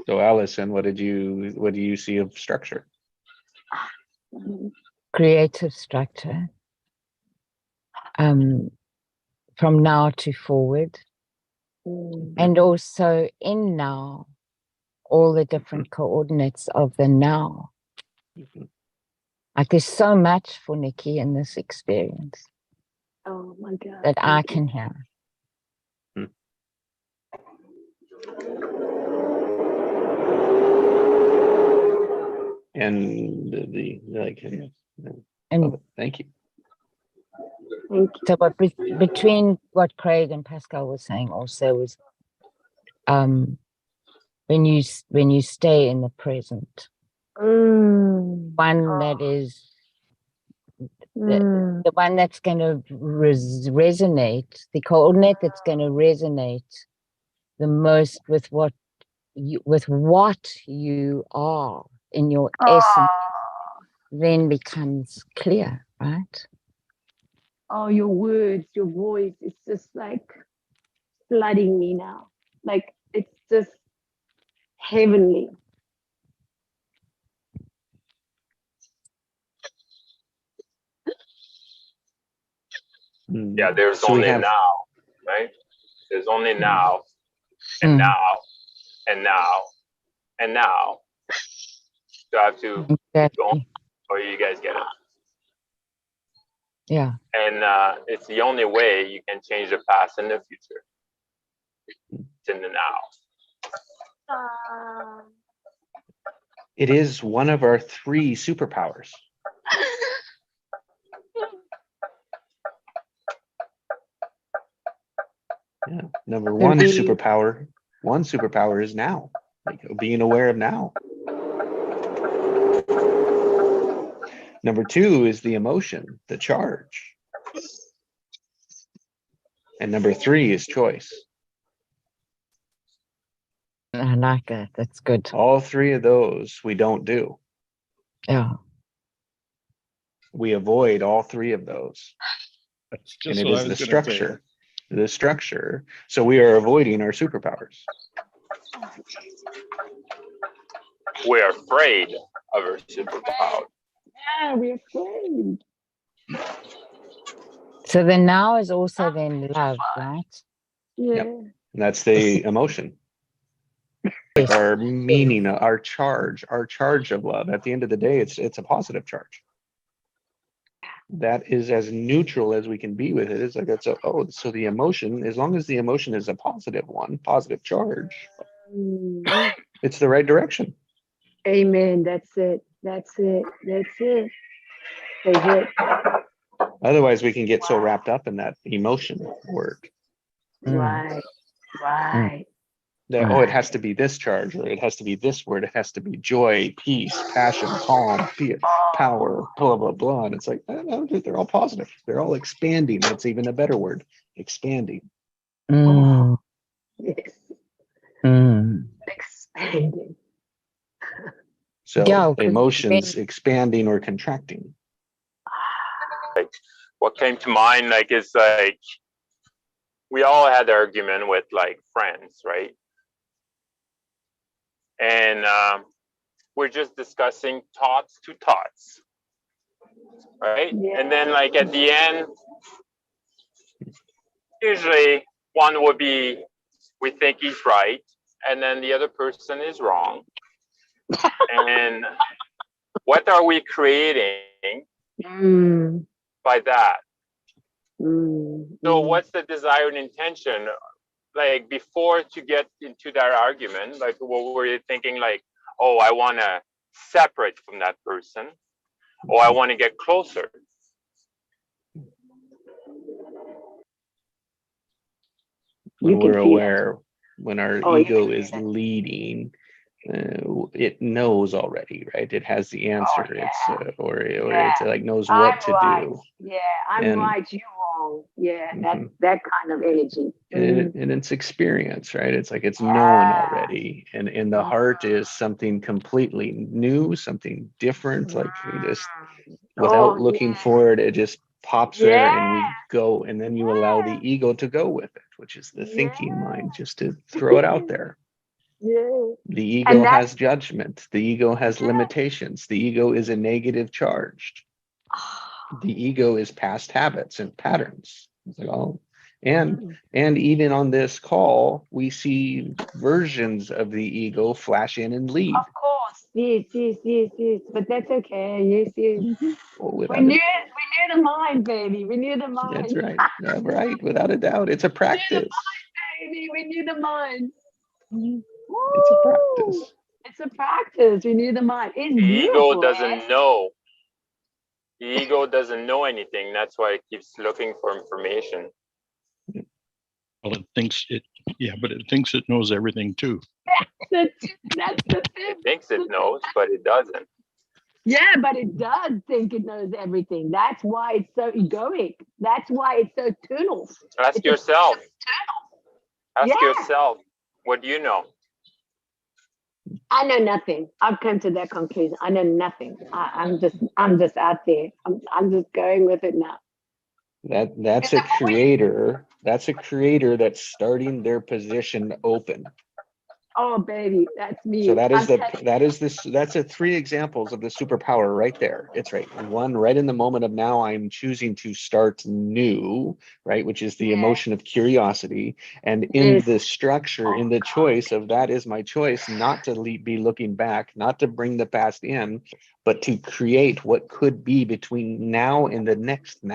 So Allison, what do you see of structure? Creative structure. From now to forward. And also in now, all the different coordinates of the now. Like there's so much for Nikki in this experience. Oh my God. That I can hear. And and thank you. So what between what Craig and Pascal were saying also was when you stay in the present, one that is the one that's going to resonate, the coordinate that's going to resonate the most with what you are in your essence, then becomes clear, right? Oh, your words, your voice, it's just like flooding me now. Like it's just heavenly. Yeah, there's so only now, right? There's only now, and now, and now, and now. So I have to go, or you guys get it. Yeah. And it's the only way you can change the past and the future. It's in the now. It is one of our 3 superpowers. Yeah. Number one superpower is now, like being aware of now. Number 2 is the emotion, the charge. And number 3 is choice. I like that. That's good. All 3 of those we don't do. Yeah. We avoid all 3 of those. That's just and it what is I was the gonna structure. say. The structure. So we are avoiding our superpowers. We're afraid of our superpower. Yeah, we're afraid. So the now is also then love, right? Yeah. Yep. And that's the emotion. Like our meaning, our charge of love. At the end of the day, it's a positive charge. That is as neutral as we can be with it. It's like so the emotion, as long as the emotion is a positive one, positive charge, it's the right direction. Amen. That's it. That's it. That's it. That's it. Otherwise, we can get so wrapped up in that emotion word. Right. Right. That, it has to be this charge, or it has to be this word. It has to be joy, peace, passion, calm, fear, power, blah, blah, blah. And it's like, no, they're all positive. They're all expanding. That's even a better word, expanding. Yes. Expanding. So emotions expanding or contracting. Like, what came to mind, like, is like, we all had argument with like friends, right? And we're just discussing thoughts to thoughts, right? Yeah. And then like at the end, usually one would be, we think he's right, and then the other person is wrong. And what are we creating by that? So what's the desired intention? Like before to get into that argument, like what were you thinking? Like, oh, I want to separate from that person, or I want to get closer. When we're aware, when our ego is leading, it knows already, right? It has the answer. It's or it like knows what to do. Yeah, I'm right, you wrong. Yeah, that kind of energy. And it's experience, right? It's like it's known already, and the heart is something completely new, something different. Like we just, without looking for it, it just pops there, and we go, and then you allow the ego to go with it, which is the thinking mind, just to throw it out there. Yeah. The ego And that- has judgment. The ego has limitations. The ego is a negative charge. The ego is past habits and patterns. It's like, oh, and even on this call, we see versions of the ego flash in and leave. Of course. Yes. But that's okay. Yes. Without We a- knew the mind, baby. We knew the mind. That's right. Right. Without a doubt. It's a practice. Baby, we knew the mind. It's a practice. Woo! It's a practice. We knew the mind. It's The ego beautiful, doesn't know. The ego doesn't know anything. That's why it keeps looking for information. Well, it thints it knows everything too. That's the thing. It thinks it knows, but it doesn't. Yeah, but it does think it knows everything. That's why it's so egoic. That's why it's so tunnel. Ask It's a yourself. Ask Yeah. yourself. What do you know? I know nothing. I've come to that conclusion. I know nothing. I'm just out there. I'm just going with it now. That's a creator. That's a creator that's starting their position open. Oh, baby, that's me. So that's the 3 examples of the superpower right there. It's right. One right in the moment of now, I'm choosing to start new, right? Which is the emotion of curiosity. And in Yes. the structure, in the choice of that is my choice, not to be looking back, not to bring the past in, but to create what could be between now and the next now.